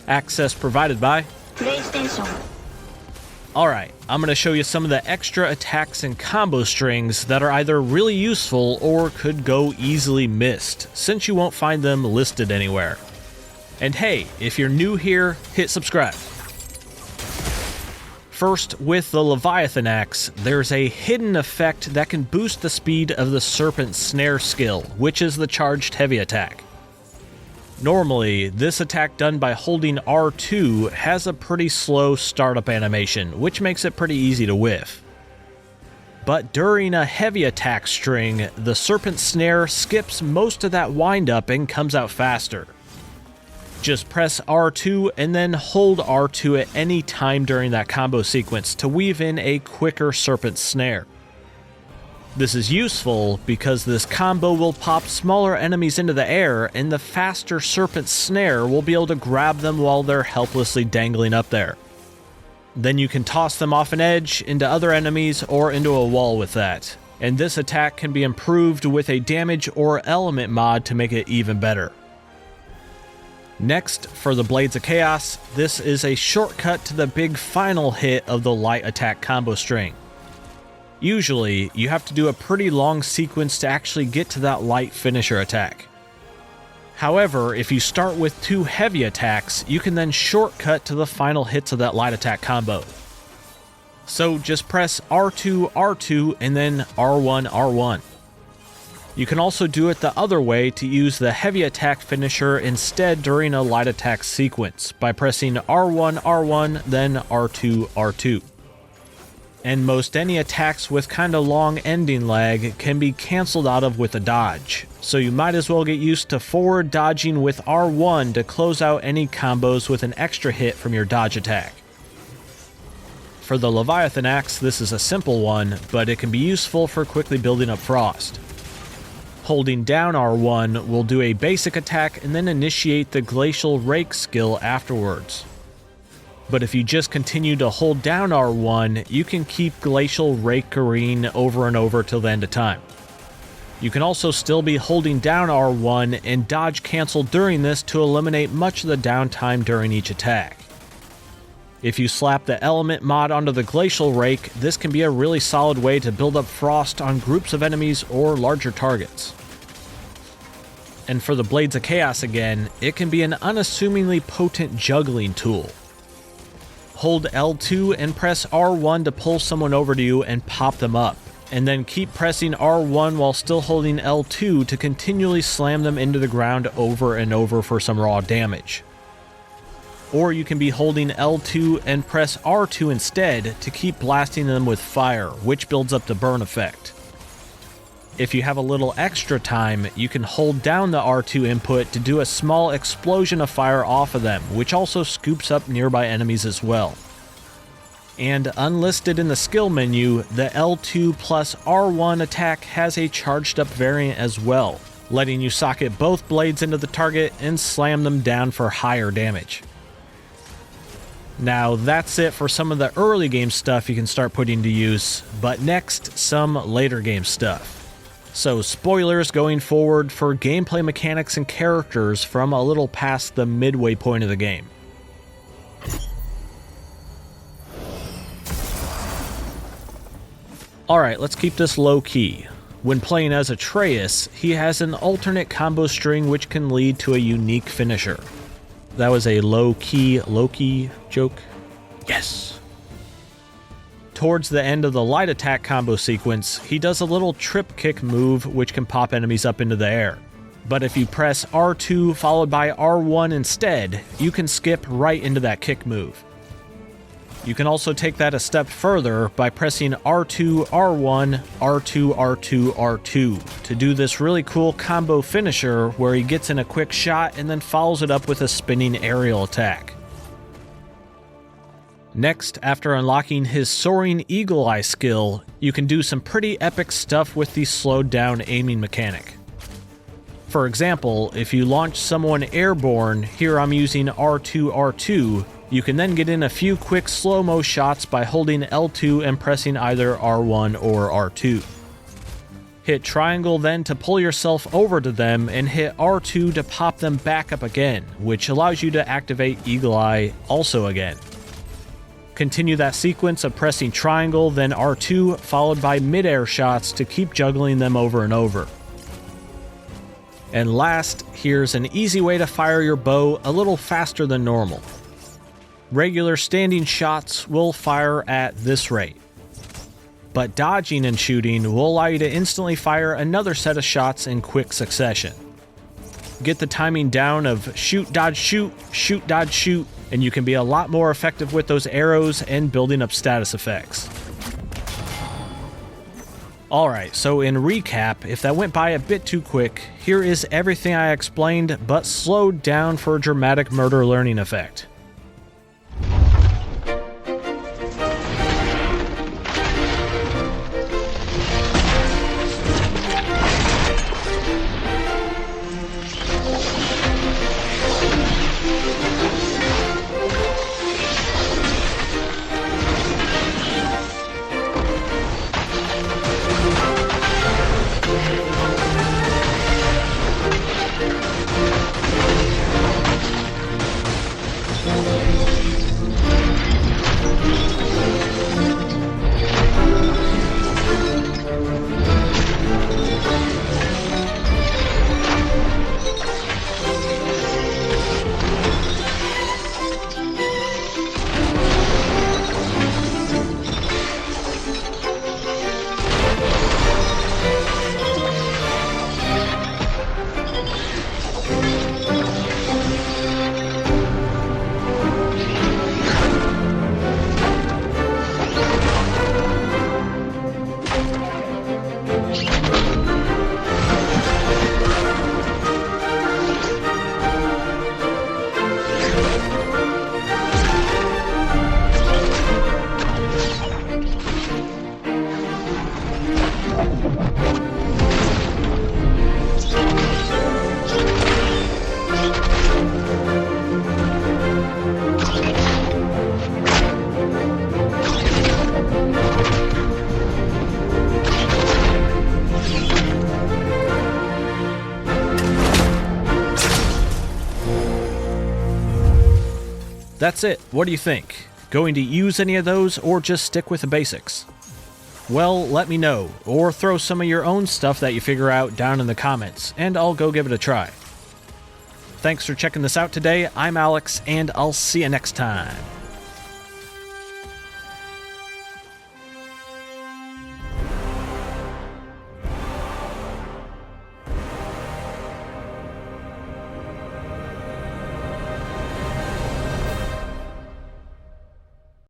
Access provided by PlayStation. Alright, I'm going to show you some of the extra attacks and combo strings that are either really useful or could go easily missed, since you won't find them listed anywhere. And hey, if you're new here, hit subscribe. First, with the Leviathan Axe, there's a hidden effect that can boost the speed of the Serpent Snare skill, which is the charged heavy attack. Normally, this attack done by holding R2 has a pretty slow startup animation, which makes it pretty easy to whiff. But during a heavy attack string, the Serpent Snare skips most of that windup and comes out faster. Just press R2 and then hold R2 at any time during that combo sequence to weave in a quicker Serpent Snare. This is useful because this combo will pop smaller enemies into the air, and the faster Serpent Snare will be able to grab them while they're helplessly dangling up there. Then you can toss them off an edge, into other enemies, or into a wall with that. And this attack can be improved with a damage or element mod to make it even better. Next, for the Blades of Chaos, this is a shortcut to the big final hit of the light attack combo string. Usually, you have to do a pretty long sequence to actually get to that light finisher attack. However, if you start with 2 heavy attacks, you can then shortcut to the final hits of that light attack combo. So just press R2, R2, and then R1, R1. You can also do it the other way to use the heavy attack finisher instead during a light attack sequence, by pressing R1, R1, then R2, R2. And most any attacks with kinda long ending lag can be cancelled out of with a dodge, so you might as well get used to forward dodging with R1 to close out any combos with an extra hit from your dodge attack. For the Leviathan Axe, this is a simple one, but it can be useful for quickly building up frost. Holding down R1 will do a basic attack and then initiate the Glacial Rake skill afterwards. But if you just continue to hold down R1, you can keep Glacial Raking over and over till the end of time. You can also still be holding down R1 and dodge cancel during this to eliminate much of the downtime during each attack. If you slap the element mod onto the Glacial Rake, this can be a really solid way to build up frost on groups of enemies or larger targets. And for the Blades of Chaos again, it can be an unassumingly potent juggling tool. Hold L2 and press R1 to pull someone over to you and pop them up, and then keep pressing R1 while still holding L2 to continually slam them into the ground over and over for some raw damage. Or you can be holding L2 and press R2 instead to keep blasting them with fire, which builds up the burn effect. If you have a little extra time, you can hold down the R2 input to do a small explosion of fire off of them, which also scoops up nearby enemies as well. And unlisted in the skill menu, the L2 plus R1 attack has a charged up variant as well, letting you socket both blades into the target and slam them down for higher damage. Now that's it for some of the early game stuff you can start putting to use, but next, some later game stuff. So spoilers going forward for gameplay mechanics and characters from a little past the midway point of the game. Alright, let's keep this low key. When playing as Atreus, he has an alternate combo string which can lead to a unique finisher. That was a low-key Loki joke? Yes! Towards the end of the light attack combo sequence, he does a little trip kick move which can pop enemies up into the air. But if you press R2 followed by R1 instead, you can skip right into that kick move. You can also take that a step further by pressing R2, R1, R2, R2, R2 to do this really cool combo finisher where he gets in a quick shot and then follows it up with a spinning aerial attack. Next, after unlocking his Soaring Eagle Eye skill, you can do some pretty epic stuff with the slowed down aiming mechanic. For example, if you launch someone airborne, here I'm using R2, R2, you can then get in a few quick slow-mo shots by holding L2 and pressing either R1 or R2. Hit triangle then to pull yourself over to them, and hit R2 to pop them back up again, which allows you to activate Eagle Eye also again. Continue that sequence of pressing triangle, then R2, followed by mid-air shots to keep juggling them over and over. And last, here's an easy way to fire your bow a little faster than normal. Regular standing shots will fire at this rate, but dodging and shooting will allow you to instantly fire another set of shots in quick succession. Get the timing down of shoot, dodge, shoot, shoot, dodge, shoot, and you can be a lot more effective with those arrows and building up status effects. Alright, so in recap, if that went by a bit too quick, here is everything I explained, but slowed down for a dramatic murder learning effect. That's it. What do you think? Going to use any of those or just stick with the basics? Well, let me know, or throw some of your own stuff that you figure out down in the comments, and I'll go give it a try. Thanks for checking this out today. I'm Alex, and I'll see you next time.